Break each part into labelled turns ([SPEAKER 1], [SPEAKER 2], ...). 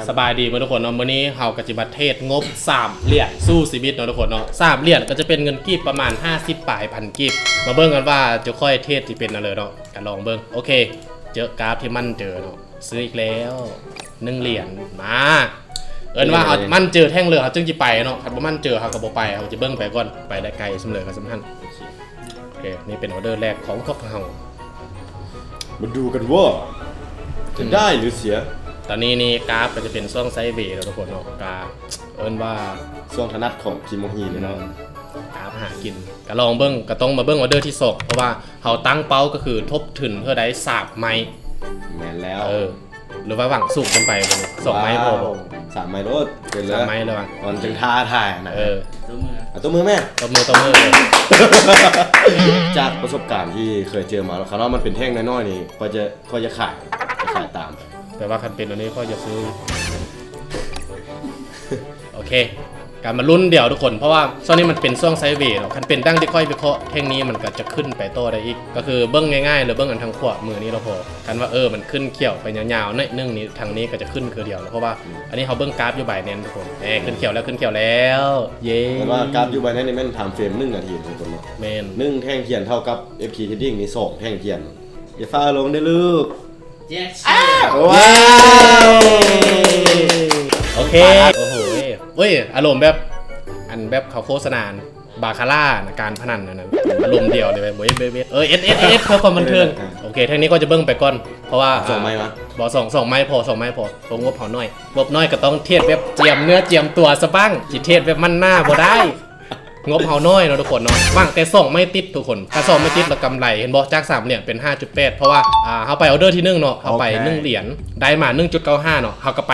[SPEAKER 1] สบายดีทุกคนเนาะมื้อนี้เฮาก็สิมาเทศงบ3เหรียญสู้ชีวิตเนาะทุกคนเนาะ3เหรียญก็จะเป็นเงินกีบประมาณ50ปลายพันกีบมาเบิ่งกันว่าจะค่อยเทศสิเป็นอะไรเนาะกันลองเบิ่งโอเคเจอกราฟที่มันเจอเนาะซื้ออีกแล้ว1เหรียญมาเอิ้นว่ามันเจอแท่งเรือเขาจึงสิไปเนาะคันบ่มันเจอเฮาก็บ่ไปเฮาจะเบิ่งไปก่อนไปได้ไกลสำเร็จก็สำคัญโอเคนี่เป็นออเดอร์แรกของพวกเฮา
[SPEAKER 2] มาดูกันว่าจะได้หรือเสีย
[SPEAKER 1] ตอนนี้นี่กราฟก็จะเป็นช่วงไซด์เวย์แล้วทุกคนเนาะกราฟเอิ้นว่า
[SPEAKER 2] ช่วงถนัดของคิโมฮีเลยเนาะ
[SPEAKER 1] กราฟหากินก็ลองเบิ้งก็ต้องมาเบิ้งออเดอร์ที่2เพราะว่าเขาตั้งเป้าก็คือทบทุนเพื่อได้3ไม้
[SPEAKER 2] แม่นแล้ว
[SPEAKER 1] หรือว่าหวังสุกกันไป2ไม้พอ
[SPEAKER 2] 3ไม้รถเป็นเลย
[SPEAKER 1] 3ไม้เลยว่ะ
[SPEAKER 2] ตอนจึงท่าถ่ายนะ
[SPEAKER 1] ตัวมือ
[SPEAKER 2] แม่
[SPEAKER 1] ตัวมือ
[SPEAKER 2] จากประสบการณ์ที่เคยเจอมาแล้วครับว่ามันเป็นแท่งน้อยๆนี่ก็จะขายตาม
[SPEAKER 1] แต่ว่าคันเป็นอันนี้ก็จะซื้อโอเคการมาลุ้นเดี๋ยวทุกคนเพราะว่าช่วงนี้มันเป็นช่วงไซด์เวย์เนาะคันเป็นดั้งที่ค่อยวิเคราะห์แท่งนี้มันก็จะขึ้นไปโตได้อีกก็คือเบิ้งง่ายๆหรือเบิ้งอันทางขวามือนี้เราพอกันว่ามันขึ้นเขียวไปยาวๆนึ่งนี้ทางนี้ก็จะขึ้นคือเดียวเพราะว่าอันนี้เขาเบิ้งกราฟอยู่บ่ายเน้นทุกคนขึ้นเขียวแล้วเย้
[SPEAKER 2] แต่ว่ากราฟอยู่บ่ายเน้นนี่แม่นทำเฟรม1 นาทีทุกคนเนาะ
[SPEAKER 1] เมน
[SPEAKER 2] 1แท่งเทียนเท่ากับ FT Trading นี่2แท่งเทียนอย่าฟ้าลงได้ลูก
[SPEAKER 1] ว้าวโอเคโอ้โหอารมณ์แบบเขาโฆษณาบาคาร่าการพนันนะอารมณ์เดียวเลยแบบเอสเพื่อความบันเทิงโอเคท่านี้ก็จะเบิ้งไปก่อนเพราะว่า
[SPEAKER 2] 2ไม้มั้ย
[SPEAKER 1] บ่2ไม้พอ2ไม้พอผมงบเผาน้อยงบน้อยก็ต้องเทียบแบบเจียมเนื้อเจียมตัวซะบ้างสิเทียบแบบมันหน้าบ่ได้งบเฮาน้อยเนาะทุกคนเนาะว่างแต่2ไม่ติดทุกคนถ้า2ไม่ติดแล้วกำไรเห็นบ่จาก3เหรียญเป็น 5.8 เพราะว่าเฮาไปออเดอร์ที่1เนาะเฮาไป1เหรียญได้มา 1.95 เนาะเฮาก็ไป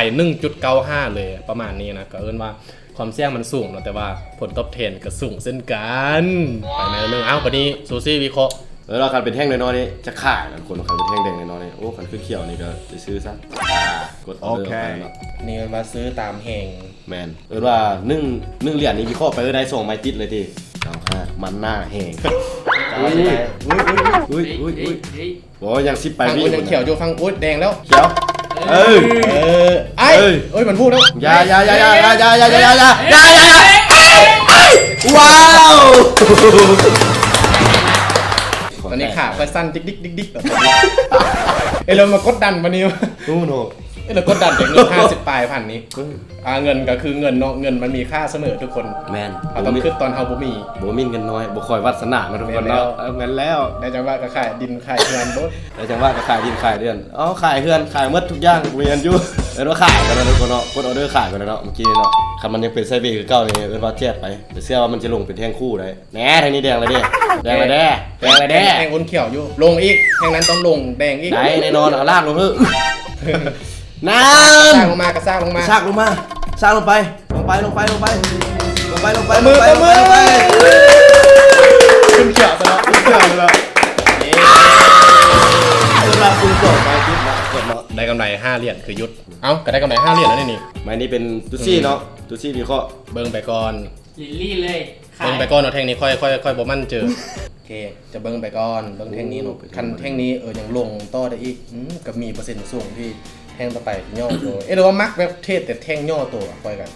[SPEAKER 1] 1.95 เลยประมาณนี้นะก็เอิ้นว่าความเสี่ยงมันสูงเนาะแต่ว่าผลตอบแทนก็สูงเช่นกันไปในเรื่องวันนี้ซูซี่วิเคราะห์
[SPEAKER 2] แล้วเราคันเป็นแท่งน้อยๆนี่จะขายนะคนคันเป็นแท่งแดงน้อยๆนี่โอ้คันคือเขียวนี่ก็จะซื้อซะกดออเดอร์ไปเนาะ
[SPEAKER 1] นี่มาซื้อตามแห่ง
[SPEAKER 2] แมนว่า1เหรียญนี่วิเคราะห์ไปได้2ไม้ติดเลยที95มันหน้าแห้งอุ้ยบอกยัง10ไป
[SPEAKER 1] พี่ยังเขียวอยู่ฟังแดงแล้ว
[SPEAKER 2] เขียว
[SPEAKER 1] มันพูดแล้ว
[SPEAKER 2] อย่าว้าว
[SPEAKER 1] ตอนนี้ขาค่อยสั้นดิ๊กเรามากดดันวันนี้เรากดดันอย่างเงิน50ปลายพันนี้เงินก็คือเงินเนาะเงินมันมีค่าเสมอทุกคน
[SPEAKER 2] แมน
[SPEAKER 1] เราต้องขึ้นตอนเฮาบ่มี
[SPEAKER 2] เงินน้อยบ่คอยวาสนาทุกคนเนาะแม่นแล้ว
[SPEAKER 1] ได้จังว่าก็ขายดินขายเงินรถ
[SPEAKER 2] ได้จังว่าก็ขายดินขายเดือนขายเฮือนขายหมดทุกอย่างมีเงินอยู่เอิ้นว่าขายกันนะทุกคนเนาะกดออเดอร์ขายกันเนาะเมื่อกี้เนาะคันมันยังเป็นไซเบคือเก่านี่เอิ้นว่าแจ๊ดไปแต่เชื่อว่ามันจะลงเป็นแท่งคู่ได้แหน่ทางนี้แดงเลยแดง
[SPEAKER 1] อุ่นเขียวอยู่ลงอีกทางนั้นต้องลงแดงอีก
[SPEAKER 2] ได้แน่นอนเอาลากลงเถอะน้
[SPEAKER 1] ำสร้างลงมาก็สร้างลงมา
[SPEAKER 2] สร้างลงไป
[SPEAKER 1] มือขึ้นเขียวซะแล้ว
[SPEAKER 2] คุณส่งไปคิดนะกดเนาะ
[SPEAKER 1] ได้กำไร5เหรียญคือยุดก็ได้กำไร5เหรียญแล้วนี่
[SPEAKER 2] ไม้นี้เป็นตูซี่เนาะตูซี่วิเคราะห์
[SPEAKER 1] เบิ่งไปก่อน
[SPEAKER 3] ลิลลี่เลย
[SPEAKER 1] เบิ่งไปก่อนเนาะแท่งนี้ค่อยบ่มั่นเจอโอเคจะเบิ่งไปก่อนเบิ่งแท่งนี้เนาะคันแท่งนี้ยังลงต่อได้อีกก็มีเปอร์เซ็นต์สูงที่แท่งต่อไปย่อตัวหรือว่ามักแบบเทศแต่แท่งย่อตัวค่อยกัน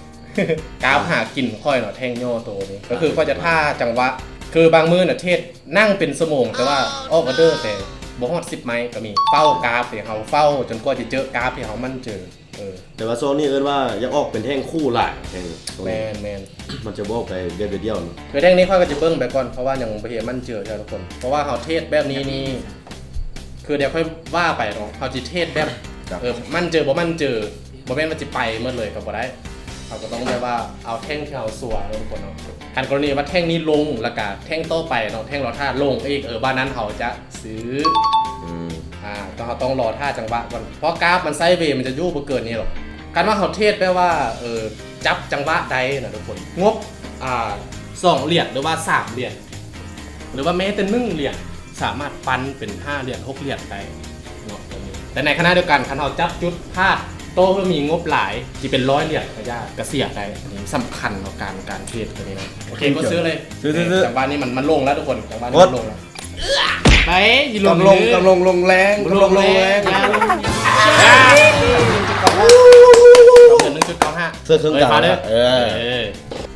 [SPEAKER 1] กราฟหากินค่อยเนาะแท่งย่อตัวนี้ก็คือก็จะท่าจังหวะคือบางมือน่ะเทศนั่งเป็นสมองแต่ว่าออกออเดอร์แต่บ่ฮอด10ไม้ก็มีเฝ้ากราฟที่เฮาเฝ้าจนกว่าจะเจอกราฟที่เฮามั่นเจอ
[SPEAKER 2] แต่ว่าโซนนี้เอิ้นว่ายังออกเป็นแท่งคู่หลายแท่ง
[SPEAKER 1] แมน
[SPEAKER 2] มันจะบอกไปเดียว
[SPEAKER 1] คือแท่งนี้ค่อยก็จะเบิ่งไปก่อนเพราะว่ายังบ่เห็นมั่นเจอทุกคนเพราะว่าเฮาเทศแบบนี้นี่คือเดี๋ยวค่อยว่าไปเนาะเฮาสิเทศแบบมั่นเจอบ่มั่นเจอบ่แม่นว่าสิไปหมดเลยก็บ่ได้เราก็ต้องแบบว่าเอาแท่งที่เราสัวทุกคนเนาะการกรณีว่าแท่งนี้ลงแล้วก็แท่งโต้ไปเนาะแท่งรอท่าลงอีกบ้านนั้นเขาจะซื้อต้องรอท่าจังหวะก่อนเพราะกราฟมันไซด์เวย์มันจะยู่บ่เกินนี้หรอกการว่าเขาเทศแปลว่าจับจังหวะใดนะทุกคนงบ2เหรียญหรือว่า3เหรียญหรือว่าแม้แต่1เหรียญสามารถปั้นเป็น5เหรียญ6เหรียญได้เนาะแต่ในขณะเดียวกันคันเราจับจุดพลาดโตเพื่อมีงบหลายที่เป็น100เหรียญก็ยากกระเสียได้อันนี้สำคัญต่อการเทรดตัวนี้นะโอเคก็ซื้อเลยจังหวะนี้มันลงแล้วทุกคนจังหวะนี้มันลงแล้วไป
[SPEAKER 2] ลงแรง สื้อเครื่องกลาง
[SPEAKER 1] มาเด้อ
[SPEAKER 2] เออ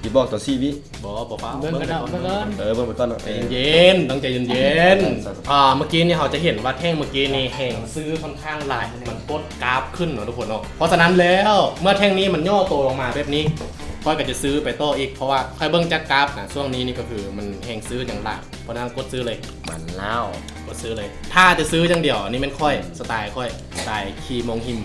[SPEAKER 2] พี่บอกต่อ4 วิ
[SPEAKER 1] บ่ฟ้า
[SPEAKER 3] เบิ่งกันเนาะเบิ่งกัน
[SPEAKER 2] เออเบิ่งไปก่อนเนาะ
[SPEAKER 1] ใจเย็นๆต้องใจเย็นๆเมื่อกี้นี่เราจะเห็นว่าแท่งเมื่อกี้นี่แห่งซื้อค่อนข้างหลายมันกดกราฟขึ้นเนาะทุกคนเนาะเพราะฉะนั้นแล้วเมื่อแท่งนี้มันย่อตัวลงมาแบบนี้ค่อยก็จะซื้อไปโต้อีกเพราะว่าค่อยเบิ่งจากกราฟนะช่วงนี้นี่ก็คือมันแห่งซื้ออย่างหลักเพราะฉะนั้นกดซื้อเลย
[SPEAKER 2] มันเล่าก
[SPEAKER 1] ดซื้อเลย ถ้าจะซื้อจังเดียวอันนี่มันค่อยสไตล์ค่อยสไตล์คีมงหิม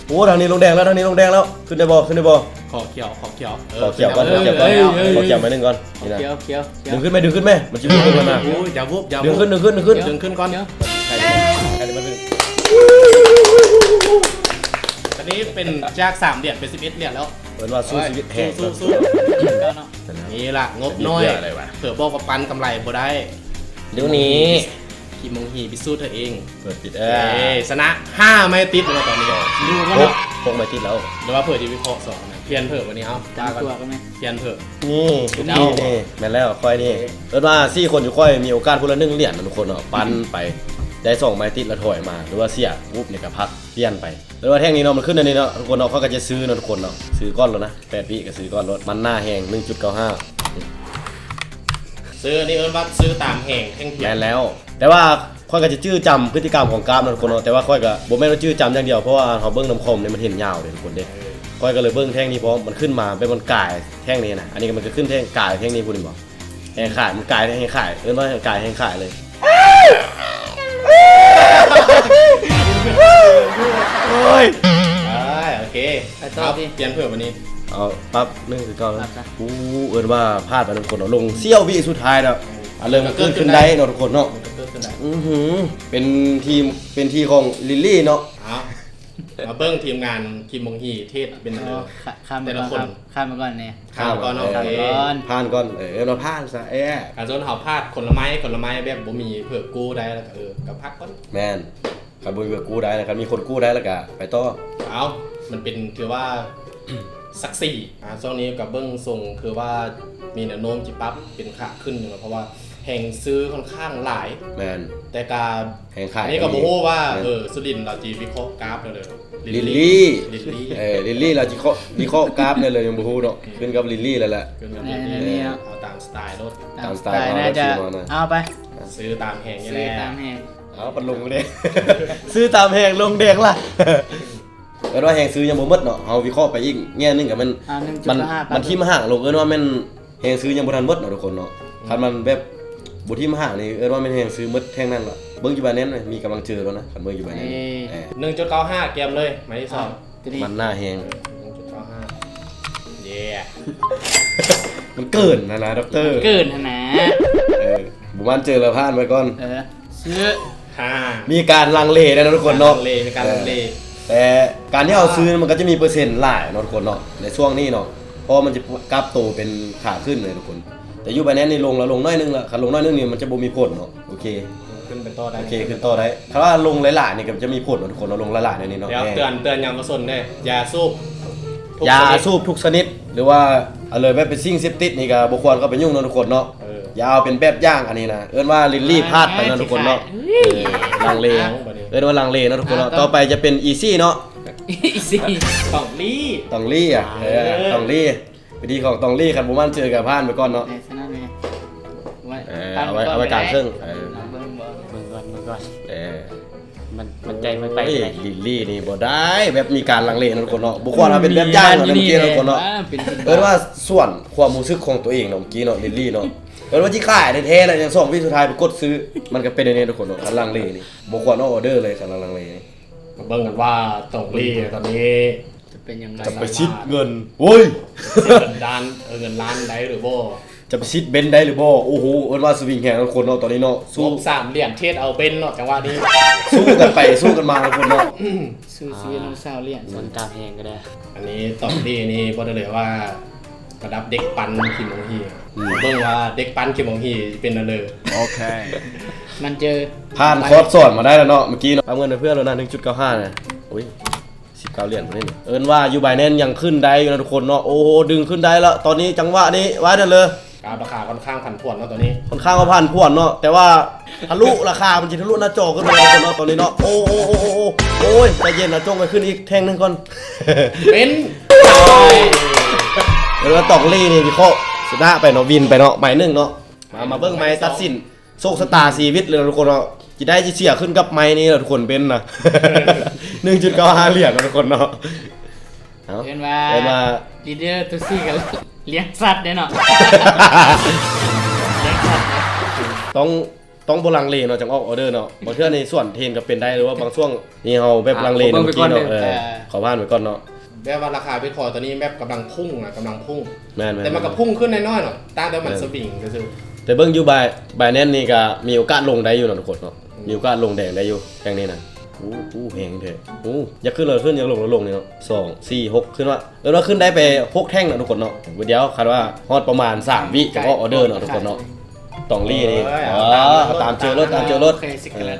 [SPEAKER 2] โอ้ทางนี้ลงแดงแล้วทางนี้ลงแดงแล้วขึ้นได้บ่ขึ้นได้บ่
[SPEAKER 1] ขอเขียวขอเขียว
[SPEAKER 2] ขอเขียวก่อนขอเขียวก่อนขอเขียวมาหนึ่งก่อนนี่นะ
[SPEAKER 3] เขียวเขียวเขียว
[SPEAKER 2] ดึงขึ้นไหมดึงขึ้นไหมมันจะดึงขึ้นมา
[SPEAKER 1] โอ้ยอย่าวุบอย่า
[SPEAKER 2] ดึง
[SPEAKER 1] วุบ
[SPEAKER 2] ขึ้นดึงขึ้นดึงขึ้น
[SPEAKER 1] ดึงขึ้นก่อน
[SPEAKER 2] ใครจะมาดึง
[SPEAKER 1] ตอนนี้เป็นจาก3เหรียญเป็น11เหรียญแล้ว
[SPEAKER 2] เหมือนว่าสู้ชีวิตแห้ง
[SPEAKER 1] สู้
[SPEAKER 3] เก้าเนาะ
[SPEAKER 1] นี่ล่ะงบน้อยเผื่อบอกว่าปันกำไรบ่ได้
[SPEAKER 2] เดี๋ยวนี้
[SPEAKER 1] คีมงหีพิสูจน์เธอเอง
[SPEAKER 2] เปิดปิด
[SPEAKER 1] ชนะ5ไม่ติดเลยตอนนี้
[SPEAKER 3] ดูกัน
[SPEAKER 2] พก
[SPEAKER 3] เนาะ
[SPEAKER 2] พกมาติดแล้ว
[SPEAKER 1] หรือว่าเผื่อจะวิเคราะห์สองนะเพียนเผื่อวันนี้เอา
[SPEAKER 3] จำตัวกันไหม
[SPEAKER 1] เพียนเผื่อ
[SPEAKER 2] นี่นี่นี่แม่นแล้วค่อยนี่เอิ้นว่า4 คนอยู่ค่อยมีโอกาสคนละ1 เหรียญนะทุกคนเนาะปันไปได้2 ไม้ติดแล้วถอยมาหรือว่าเสียปุ๊บเนี่ยก็พักเปลี่ยนไปหรือว่าแท่งนี้เนาะมันขึ้นอันนี้เนาะทุกคนเนาะเขาก็จะซื้อเนาะทุกคนเนาะซื้อก้อนแล้วนะ8 วิก็ซื้อก้อนรถมันหน้าแห้ง 1.95
[SPEAKER 1] ซื้ออันนี้เอิ้นว่าซื้อตามแห่งแท่งเทีย
[SPEAKER 2] แม่
[SPEAKER 1] น
[SPEAKER 2] นแล้ว แต่ว่าค่อยก็จะจื้อจำพฤติกรรมของกราฟนะทุกคนเนาะแต่ว่าค่อยก็บ่แม่นว่าจื้อจำอย่างเดียวเพราะว่าเฮาเบิ่งน้ำคมเนี่ยมันเห็นยาวเลยทุกคนเด้ค่อยก็เลยเบิ่งแท่งนี้เพราะมันขึ้นมาเป็นมันกายแท่งนี้นะอันนี้ก็มันก็ขึ้นแท่งกายแท่งนี้พูดนี่บ่แห่งขายมันกายแห่งขายเอิ้นว่าแห่งกายแห่งขายเลยโอ้ย
[SPEAKER 1] โอเคเอาเปลี่ยนเผื่อวันนี้
[SPEAKER 2] เอาปั๊บ1คือเก่าแล้วอู้เอิ้นว่าพลาดไปทุกคนเนาะลงเสี้ยววิสุดท้ายแล้วเริ่มขึ้นได้เนาะทุกคนเนาะ
[SPEAKER 1] มันก็เกิดขึ้นได้
[SPEAKER 2] เป็นทีมของลิลลี่เนาะ
[SPEAKER 1] เอามาเบิ้งทีมงานทีมมงฮีเทศเป็น
[SPEAKER 3] อ๋อข้ามไปก่อนครับข้ามไปก่อนเนี่ย
[SPEAKER 1] ข้ามก่อนโอเค
[SPEAKER 2] ผ่านก่อนเราผ่านซะ
[SPEAKER 1] การโซนเขาพลาดคนละไม้แบบบ่มีเผื่อกู้ได้แล้วก็กับพักก่อน
[SPEAKER 2] แมนขับบุญกับกู้ได้นะครับมีคนกู้ได้แล้วก็ไปต่อ
[SPEAKER 1] เอามันเป็นถือว่า สักสี่ช่วงนี้กับเบิ้งส่งคือว่ามีแนวโน้มจิปั๊บเป็นขาขึ้นอยู่เพราะว่าแห่งซื้อค่อนข้างหลาย
[SPEAKER 2] แมน
[SPEAKER 1] แต่การ
[SPEAKER 2] แห่งขาย
[SPEAKER 1] อันนี้ก็บอกว่าสุดินเราจีวิเคราะห์กราฟเลย
[SPEAKER 2] ลิลลี่
[SPEAKER 1] ลิลลี่
[SPEAKER 2] ลิลลี่เราจะวิเคราะห์กราฟเนี่ยเลยยังบูฮูเนาะขึ้นกับลิลลี่แล้วแหละ
[SPEAKER 1] ขึ้นกับลิลลี่เอาตามสไตล์รถ
[SPEAKER 2] ตามสไตล์ของเรา
[SPEAKER 3] น่าจะ
[SPEAKER 2] ซื้อมานะ
[SPEAKER 3] เอาไป
[SPEAKER 1] ซื้อตามแห่งนี่
[SPEAKER 3] ซื้
[SPEAKER 1] แห
[SPEAKER 3] อ
[SPEAKER 1] ละ
[SPEAKER 3] ตามแห่ง
[SPEAKER 2] เอาปันลงเลย ซื้อตามแหงลงแดงล่ะเอิ้นว่าแหงซื้อยังบ่หมดเนาะเฮาวิเคราะห์ไปอีกแง่หนึงก็มัน
[SPEAKER 3] 1.5
[SPEAKER 2] มันที่มาห่างลงเอิ้นว่าแม่นแหงซื้อยังบ่ทันหมดเนาะทุกคนเนาะคันมันแบบบ่ที่มาห่างนี่เอิ้นว่าแม่นแหงซื้อหมดแท่งนั้นล่ะเบิ่งอยู่บ้านนั้นน่ะมีกำลังเจอแล้วนะคันเบิ่งอยู่บ้านนั้น
[SPEAKER 1] 1.95เกมเลยหมายที่สอง
[SPEAKER 3] ตัวนี้
[SPEAKER 2] มันหน้าแหง
[SPEAKER 1] 1.95เย้
[SPEAKER 2] มันเกินนะด็อกเตอร์
[SPEAKER 3] เกินนะ
[SPEAKER 2] บุมันเจอแล้วผ่านไปก่อน
[SPEAKER 3] ซื้อ
[SPEAKER 2] มีการลังเลนะทุกคนเนาะ
[SPEAKER 1] มีการลังเล
[SPEAKER 2] แต่การที่เอาซื้อมันก็จะมีเปอร์เซ็นต์หลายเนาะทุกคนเนาะในช่วงนี้เนาะเพราะมันจะกลับโตเป็นขาขึ้นเลยทุกคนแต่ยูไบแนนนี่ลงแล้วลงน้อยนึงละคันลงน้อยนึงนี่มันจะบ่มีผลเนาะโอเค
[SPEAKER 1] ขึ้นเป็นต่อได้
[SPEAKER 2] โอเคขึ้นต่อได้ถ้าว่าลงหลายๆนี่ก็จะมีผลเนาะทุกคนเราลงหลายๆในนี้เนาะ
[SPEAKER 1] เดี๋ยวเตือนยังมาสนได้ยาสูบ
[SPEAKER 2] ยาสูบทุกชนิดหรือว่าเอาเลยแบบเป็นสิ่งเสพติดนี่ก็บ่ควรเข้าไปยุ่งเนาะทุกคนเนาะอย่าเอาเป็นแบบอย่างอันนี้นะเอิ้นว่าลิลลี่พลาดไปนะทุกคนเนาะลังเลเอิ้นว่าลังเลนะทุกคนเนาะต่อไปจะเป็นอีซี่เนาะ
[SPEAKER 3] อีซี่
[SPEAKER 1] ต้องลี่
[SPEAKER 2] ตองลี่อ่ะตองลี่วิธีของตองลี่ครับผมมันเจอกับผ่านไปก่อนเนาะ
[SPEAKER 3] ในชนะเนี่ย
[SPEAKER 2] เอาไว้กลางเครื่อง
[SPEAKER 3] เบิ่งก่อน
[SPEAKER 4] มันใจมันไป
[SPEAKER 2] ลิลลี่นี่บ่ได้แบบมีการลังเลนะทุกคนเนาะบุคคลเราเป็นแบบอย่างเนาะเมื่อกี้นะทุกคนเนาะเอิ้นว่าส่วนความรู้สึกของตัวเองเนาะเมื่อกี้เนาะลิลลี่เนาะเอิ้นว่าที่ขายแท้ๆแล้วยังส่งวิสุดท้ายไปกดซื้อมันก็เป็นอย่างนี้ทุกคนเนาะคันลังเลนี่บ่ควรเอาออเดอร์เลยคันลังเลนี่
[SPEAKER 1] เบิ่งกันว่าต้องลี่ตอนนี้
[SPEAKER 3] จะเป็นยังไง
[SPEAKER 2] จะไปชิดเงินโอ้ย
[SPEAKER 1] เงินล้านเงินล้านได้หรือบ่
[SPEAKER 2] จะไปชิดเบนซ์ได้หรือบ่โอ้โหเอิ้นว่าสวิงแฮงทุกคนเนาะตอนนี้เนาะ
[SPEAKER 1] สู
[SPEAKER 2] สู้
[SPEAKER 1] บ3เหรียญเทศเอาเป็นเนาะจังหวะนี้
[SPEAKER 2] สู้กันไปสู้กันมาทุกคนเนาะ
[SPEAKER 3] ซื้อซีน้องสาวเลี้ยง
[SPEAKER 4] มันกลางแหงก็ได้
[SPEAKER 1] อันนี้ต้องลี่นี่บ่ได้เลยว่าระดับเด็กปันคิมมงฮีเบิ่งว่าเด็กปันคิมมงฮีเป็นอะไร
[SPEAKER 3] มันเจอ
[SPEAKER 2] ผ่านคอร์สสอนมาได้แล้วเนาะเมื่อกี้เนาะทำเงินให้เพื่อนแล้วนะ 1.95 นะโอ้ย19 เหรียญพอดีเอิ้นว่ายูไบแนนยังขึ้นได้อยู่นะทุกคนเนาะโอ้โหดึงขึ้นได้แล้วตอนนี้จังหวะนี้ไว้เด้อเลย
[SPEAKER 1] การราคาค่อนข้างผันผวนเนาะตัวนี้
[SPEAKER 2] ค่อนข้างว่าผ่านพวนเนาะแต่ว่าทะลุราคามันจะทะลุหน้าจอขึ้นมาทุกคนเนาะตอนนี้เนาะโอ้โอ้ยใจเย็นนะจ้องไปขึ้นอีกแท่งนึงก่อน
[SPEAKER 1] เป็น
[SPEAKER 2] เออว่าตองลี่นี่วิเคราะห์ชนะไปเนาะวินไปเนาะไม้หนึ่งเนาะมาเบิ่งไม้ตัดสินโชคชะตาชีวิตเลยทุกคนเนาะจะได้จะเสียขึ้นกับไม้นี้ทุกคนเป็นนะ 1.95 เหรียญทุกคนเนาะเอา
[SPEAKER 3] เห็น
[SPEAKER 2] เห็น
[SPEAKER 3] ว่า
[SPEAKER 2] ว่า
[SPEAKER 3] ลีดเดอร์ตุซี่กันเลี้ยงสัตว์เด้เนาะเลี้ยงสัตว์
[SPEAKER 2] ต้องบ่ลังเลเนาะจังออกออเดอร์เนาะบางเทื่อในส่วนเทรนก็เป็นได้หรือว่าบางช่วงนี่เฮาแบบลังเลเนาะเมื่อกี้เนาะขอผ่านไปก่อนเนาะ
[SPEAKER 1] แบบว่าราคาบิตคอยน์ตอนนี้แบบกำลังพุ่งกำลังพุ่ง
[SPEAKER 2] แม่น
[SPEAKER 1] แต่มันก็พุ่งขึ้นน้อยๆหน่อยตั้งแต่มันสวิงก็คือ
[SPEAKER 2] แต่เบิ่งอยู่บายแน่นนี่ก็มีโอกาสลงได้อยู่เนาะทุกคนเนาะมีโอกาสลงแดงได้อยู่แค่นี้นะอู้แหงเถอะอยากขึ้นเลยขึ้นอยากลงแล้วลงนี่เนาะ2 4 6ขึ้นว่าแล้วขึ้นได้ไป6แท่งเนาะทุกคนเนาะเดี๋ยวคาดว่าฮอดประมาณ3วิจะออกออเดอร์เนาะทุกคนเนาะตองลี่นี่ตามเจอรถ
[SPEAKER 3] โอเคสิกเล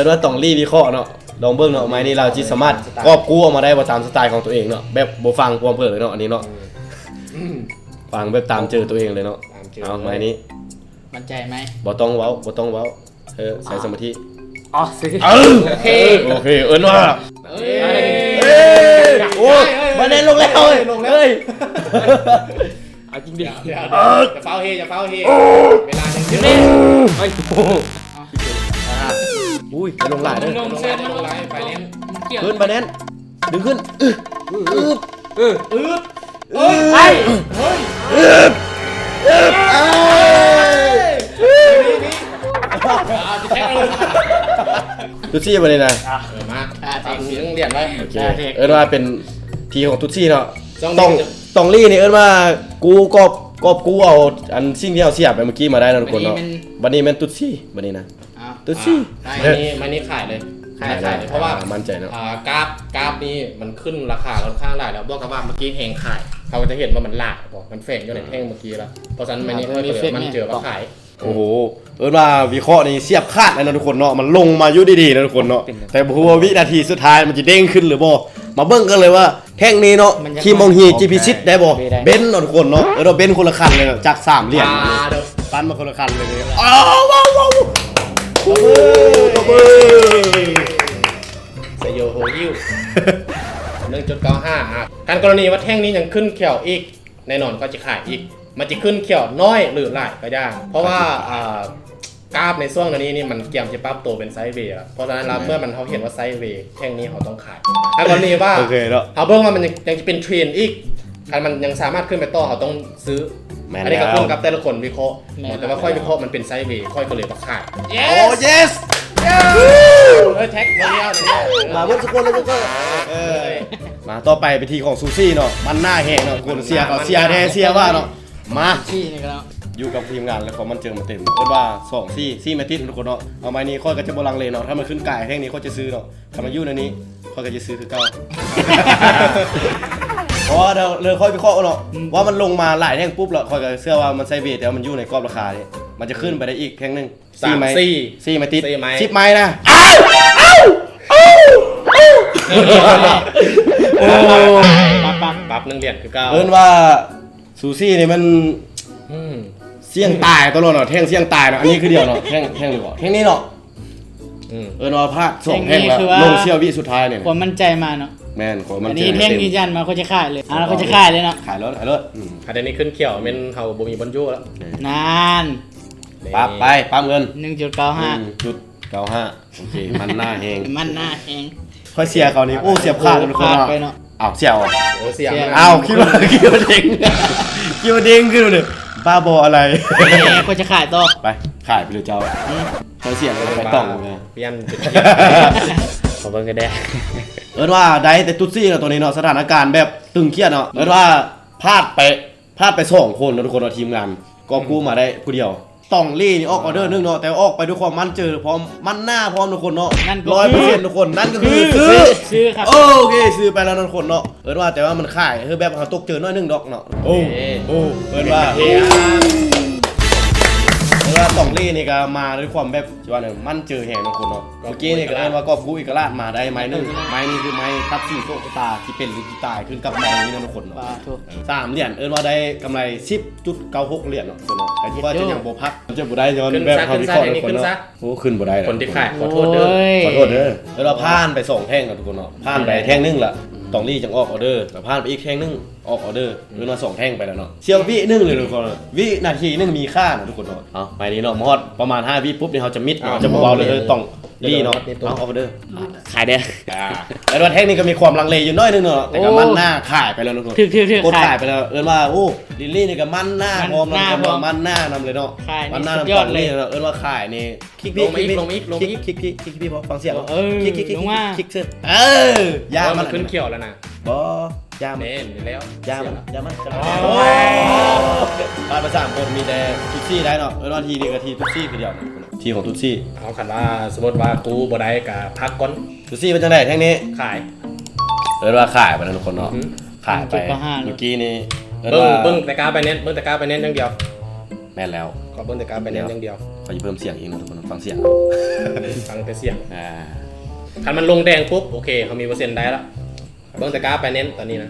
[SPEAKER 3] ต
[SPEAKER 2] ว่าตองลี่วิเคราะห์เนาะลองเบิ่งเนาะไม้นี้เราจิสามารถกอบกู้ออกมาได้ว่าตามสไตล์ของตัวเองเนาะแบบบ่ฟังความเพิ่นเลยเนาะอันนี้เนาะฟังแบบตามเจอตัวเองเลยเนาะเอาไม้นี้
[SPEAKER 3] มั่นใจไหม
[SPEAKER 2] บ่ต้องเว้าใส่สมาธิ
[SPEAKER 4] อ๋อซื้อ
[SPEAKER 3] โอเค
[SPEAKER 2] โอเคเอิ้นว่า
[SPEAKER 3] เอ้ย
[SPEAKER 2] โอ้มาเล่นลงแล้วเฮ้ย
[SPEAKER 4] เอาจริงดิ
[SPEAKER 1] จะเฝ้าเฮเวลาจะขึ้น
[SPEAKER 4] เฮ้ย
[SPEAKER 2] อุ้ยลงหลายเด้อ
[SPEAKER 3] ลงเส้นลง
[SPEAKER 1] ไลน์ไปเล่น
[SPEAKER 3] เกี่ยว
[SPEAKER 2] ขึ้นมาแน่นดึงขึ้น
[SPEAKER 1] เฮ้ย
[SPEAKER 3] ไอ้
[SPEAKER 1] จะแท็กเลย
[SPEAKER 2] ตุ๊ซี่มาเลยนะ
[SPEAKER 1] มาตามสีต้องเรียนไว้
[SPEAKER 2] โอเคเอิ้นว่าเป็นทีของตุ๊ซี่เนาะ
[SPEAKER 1] ต้
[SPEAKER 2] ต้
[SPEAKER 1] อ
[SPEAKER 2] อง งลี่นี่เอิ้นว่ากูกอบกูเอาอันสิ่งที่เอาเสียบไปเมื่อกี้มาได้นะทุกคนเนาะวันนี้แม่นตุ๊ซี่วันนี้นะตุ๊ซี่
[SPEAKER 1] มันนี่ขายเลยขายเลยเพราะว่า
[SPEAKER 2] มั่นใจเนาะ
[SPEAKER 1] กราฟนี่มันขึ้นราคาค่อนข้างหลายแล้วบอกกับว่าเมื่อกี้แหงขายเขาจะเห็นว่ามันหลากบอกมันแฝงอยู่ในแท่งเมื่อกี้แล้วเพราะฉะนั้นมันนี่ค่อยเปิดมันเจอว่าขาย
[SPEAKER 2] โอ้โหเอิ้นว่าวิเคราะห์นี่เสียบคาดเลยนะทุกคนเนาะมันลงมาอยู่ดีๆนะทุกคนเนาะแต่บ่ฮู้ว่าวินาทีสุดท้ายมันจะเด้งขึ้นหรือบ่มาเบิ่งกันเลยว่าแท่งนี้เนาะคีมองฮีจีพีซิตได้บ่เบนซ์เนาะทุกคนเนาะเราเบนซ์คนละคันเลยเนาะจาก3เหรียญปั้นมาคนละคันเลยอ้าวว้าวตบมือ
[SPEAKER 1] สยโยโฮยิว 1.95การกรณีว่าแท่งนี้ยังขึ้นเขียวอีกแน่นอนก็จะขายอีกมันจะขึ้นเขียวน้อยหรือหลายก็ได้เพราะว่ากราฟในช่วงนี้นี่มันเกี่ยมจะปรับตัวเป็นไซด์เวย์เพราะฉะนั้นแล้วเมื่อมันเขาเห็นว่าไซด์เวย์แท่งนี้เขาต้องขายถ้ากรณีว่า
[SPEAKER 2] โอเคเนาะ
[SPEAKER 1] เขาเบิ่งว่ามันยังจะเป็นเทรนอีกการมันยังสามารถขึ้นไปต่อเขาต้องซื้ออันนี้ก็ขึ้นกับแต่ละคนวิเคราะห์แต่ว่าค่อยวิเคราะห์มันเป็นไซด์เวย์ค่อยก็เลยมาขาย
[SPEAKER 2] โอ้ yes
[SPEAKER 1] แท็กเดียว
[SPEAKER 2] มาเบิ่งสักคนเลยทุกคนมาต่อไปไปทีของซูซี่เนาะมันหน้าแห้งเนาะคนเสียเขาเสียแน่เสียว่าเนาะมา
[SPEAKER 3] ที่นี่ก็แล้ว
[SPEAKER 2] อยู่กับทีมงานแล้วเขามันเจอมาเต็มเรียกว่า2 4แมตติสทุกคนเนาะเอาไม้นี้ค่อยก็จะบลังเลเนาะถ้ามันขึ้นไก่แท่งนี้ค่อยจะซื้อเนาะถ้ามันอยู่ในนี้ค่อยก็จะซื้อคือเก่า เพราะว่าเราค่อยไปเคาะเนาะว่ามันลงมาหลายแท่งปุ๊บแล้วค่อยก็เชื่อว่ามันไซเวทแต่ว่ามันอยู่ในกรอบราคาเนี่ยมันจะขึ้นไปได้อีกแท่งนึง4 แมตติส10 ไม้นะ
[SPEAKER 1] ปั๊บ1เหรียญคือเก่า
[SPEAKER 2] เอิ้นว่าซูซี่นี่มันเสี่ยงตายตลอดเนาะแท่งเสี่ยงตายเนาะอันนี้คือเดียวเนาะแท่งหรือเปล่าแท่งนี้เนาะเอิ้นว่าพลาด2แท่งแล้วลงเชี่ยววิสุดท้ายเนี่ย
[SPEAKER 3] ความมั่นใจมาเนาะ
[SPEAKER 2] แม่นขอมัน
[SPEAKER 3] อันนี้เพ่งยืนยันมาเขาจะขายเลยเราจะขายเลยเนาะ
[SPEAKER 2] ขายรถ
[SPEAKER 1] อันนี้ขึ้นเขียวเป็นเฮาบ่มีบนยู่แล้ว
[SPEAKER 3] นาน
[SPEAKER 2] ปั๊บไปปั๊บเงิน
[SPEAKER 3] 1.95
[SPEAKER 2] 1.95โอเคมันหน้าแหง
[SPEAKER 3] มันหน้าแหง
[SPEAKER 2] ค่อยเสียเขานี่โอ้เสียบขาดทุกคน
[SPEAKER 3] ไปเนาะ
[SPEAKER 2] อ้าวเสียบ
[SPEAKER 1] โอ้เสียง
[SPEAKER 2] อ้าวคิดว่าเด้งคิดว่าเด้งขึ้นเลยบ้าบออะไร
[SPEAKER 3] เขาจะขายต่อ
[SPEAKER 2] ไปขายไปเลยเจ้าเขาเสียไปต้องเลย
[SPEAKER 1] เปลี่ยน
[SPEAKER 4] ขอเบิ่งก็ได้
[SPEAKER 2] เอิ้นว่าได้แต่ตุ๊ดซี่เนาะตัวนี้เนาะสถานการณ์แบบตึงเครียดเนาะเอิ้นว่าพลาดไป2 คนเนาะทุกคนเนาะทีมงานก็กู้มาได้ผู้เดียวต้องลี่นี่ออกออเดอร์นึงเนาะแต่ออกไปด้วยความมั่นเจอพร้อมมั่นหน้าพร้อมทุกคนเนาะ100%ทุกคนนั่นก็คือ
[SPEAKER 3] ซื้อครับ
[SPEAKER 2] โอเคซื้อไปแล้วทุกคนเนาะเอิ้นว่าแต่ว่ามันขายคือแบบเขาตกเจอน้อยนึงดอกเนาะโอ้เอิ้นว่าต้องลี่นี่ก็มาด้วยความแบบว่าเนี่ยมั่นเจอแห่งทุกคนเนาะเมื่อกี้นี่ก็เอิ้นว่าก็กู้อีกราชมาได้ไม้นึงไม้นี้คือไม้ตัดสิ่งโชคชะตาที่เป็นลูกที่ตายขึ้นกับไม้นี้นะทุกคนเนาะ 3 เหรียญเอิ้นว่าได้กำไร 10.96 เหรียญเนาะคนเนาะแต่ที่ว่าจะยังบ่พักจะบ่ได้ย้อนแบบเฮาวิเคราะห์ทุกคนเนาะโอ้ขึ้นบ่ได้
[SPEAKER 1] คนที่ขายขอโทษเด้อ
[SPEAKER 2] ขอโทษเด้อแล้วเราผ่านไป2แท่งเนาะทุกคนเนาะผ่านไปแท่งนึงละ ต้องรีจังออกออเดอร์แต่ผ่านไปอีกแท่งนึงออกออเดอร์เงินมา2แท่งไปแล้วเนาะเสี้ยววินึงเลยทุกคนวินาทีนึงมีค่านะทุกคนเนาะเอาไปนี้เนาะมอดประมาณ5วิปุ๊บนี่เขาจะมิดเนาะจะเบาๆเลยต้องรีเนาะเอาออเดอร์
[SPEAKER 4] ขายเด้อ
[SPEAKER 2] แล้วว่าแท่งนี้ก็มีความลังเลอยู่น้อยนึงเนาะแต่ก็มันหน้าขายไปแล้วทุกคน
[SPEAKER 3] ถึก
[SPEAKER 2] กด
[SPEAKER 3] ขา
[SPEAKER 2] ขาย ยไปแล้วว่าโอ้ลิลลี่นี่ก็มันหน้าพร้อม
[SPEAKER 3] มันหน้า
[SPEAKER 2] แล้ว
[SPEAKER 3] พร้อม
[SPEAKER 2] มันหน้านำเลยเนาะ
[SPEAKER 3] ขายนี่
[SPEAKER 2] มันหน้า
[SPEAKER 3] สุด
[SPEAKER 2] นำ
[SPEAKER 3] ย
[SPEAKER 2] ต
[SPEAKER 3] อ
[SPEAKER 2] อ
[SPEAKER 3] ด
[SPEAKER 2] น
[SPEAKER 3] เลย
[SPEAKER 2] นี้เราว่าขายนี่คลิก
[SPEAKER 1] ลงมาอีกลงมาอีกลงมาอีก
[SPEAKER 2] คลิกพี่พอฟังเสียง
[SPEAKER 3] เออ
[SPEAKER 2] คลิก
[SPEAKER 3] ลงมา
[SPEAKER 2] คลิกเชิญยา
[SPEAKER 1] ว่า
[SPEAKER 2] มั
[SPEAKER 1] มัน นขึ้นเขียวแล้วนะ
[SPEAKER 2] บ่ยามัน
[SPEAKER 1] เน่นอยู่แล้ว
[SPEAKER 2] ยามันยามัน
[SPEAKER 3] โอ้ย
[SPEAKER 2] บ้านประสามคนมีแต่ทุกซี่ได้เนาะว่าทีนี่กับทีทุกซี่คือเดียวทีของทุกซี่
[SPEAKER 1] เอาคันว่าสมมติว่ากูบ่ได้กับพักก่อน
[SPEAKER 2] ทุกซี่เป็นจังไดแท่งนี้
[SPEAKER 1] ขาย
[SPEAKER 2] ว่าขายไปแล้วทุกคนเนาะขายไป
[SPEAKER 3] 1.95
[SPEAKER 2] เมื่อกี้นี้
[SPEAKER 1] เบิ้งแต่กาไปเน้นเบิ้งแต่กาไปเน้นอย่างเดียว
[SPEAKER 2] แม่นแล้ว
[SPEAKER 1] ก็เบิ้งแต่กาไปเน้นอย่างเดียว
[SPEAKER 2] ขอจะเพิ่มเสียงอีกนะทุกคนฟังเสียง
[SPEAKER 1] ฟังแต่เสียง
[SPEAKER 2] อ่า
[SPEAKER 1] คันมันลงแดงปุ๊บโอเคเขามีเปอร์เซ็นต์ได้แล้วเบิ้งแต่กาไปเน้นตอนนี้นะ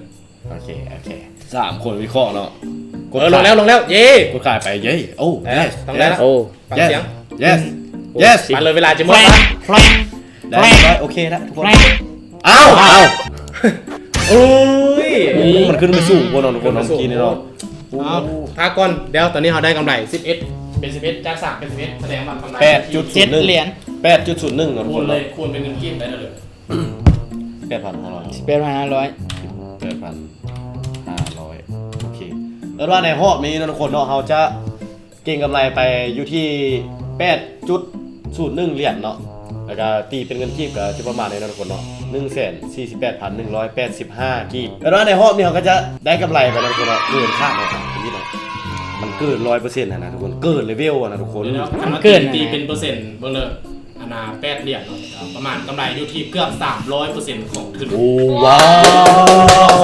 [SPEAKER 2] โอเคสามคนวิเคราะห์เนาะ
[SPEAKER 1] ลงแล้วเย่
[SPEAKER 2] กดขายไปเย้โอ้ yes
[SPEAKER 1] ต้องได้แล้ว
[SPEAKER 4] โอ้
[SPEAKER 1] ฟังเสียง
[SPEAKER 2] yes yes
[SPEAKER 1] มาเลยเวลาจะหม
[SPEAKER 3] แฟ
[SPEAKER 1] ด
[SPEAKER 3] รง
[SPEAKER 1] แล้ว
[SPEAKER 3] แฟรง
[SPEAKER 2] ได้ร้อยโอเคแล้วทุกคน
[SPEAKER 3] แฟรง
[SPEAKER 2] เอ้า
[SPEAKER 1] โอ้ย
[SPEAKER 2] มันขึ้นไปสูงกว่าเราทุกคนเมื่อกี้นี่เนาะ
[SPEAKER 1] เอาพักก่อนเดี๋ยวตอนนี้เขาได้กำไร11เป็น11จาก3เป็น11แสดงว่ากำไร
[SPEAKER 3] 7 เหรียญ
[SPEAKER 2] 8.01เนาะทุก
[SPEAKER 1] คู
[SPEAKER 2] ค
[SPEAKER 1] ณ
[SPEAKER 2] น
[SPEAKER 1] เลยคูณเป็นเงินกีบได้เลย
[SPEAKER 2] 8,500
[SPEAKER 3] เป็น500
[SPEAKER 2] 8,500โอเคแล้วว่าในหอบนี้นะทุกคนเนาะเขาจะเก่งกำไรไปอยู่ที่ 8.01 เหรียญเนาะแล้วก็ตีเป็นเงินกีบก็จะประมาณนี้นะทุกคนเนาะ148,185 กีบแล้วว่าในหอบนี้เขาก็จะได้กำไรไปนะทุกคนเนาะเกินคาดเลยครับนิดหน่อยมันเกิน 100%นะทุกคนเกินเลเวลอะนะทุกคน
[SPEAKER 1] เกินตีเป็นเปอร์เซ็นต์เบิ่งเลยอันน่ะ8เหรียญเนาะประมาณกำไรอยู่ที่เกือบ300%ของทุน
[SPEAKER 2] โอ้ว้าว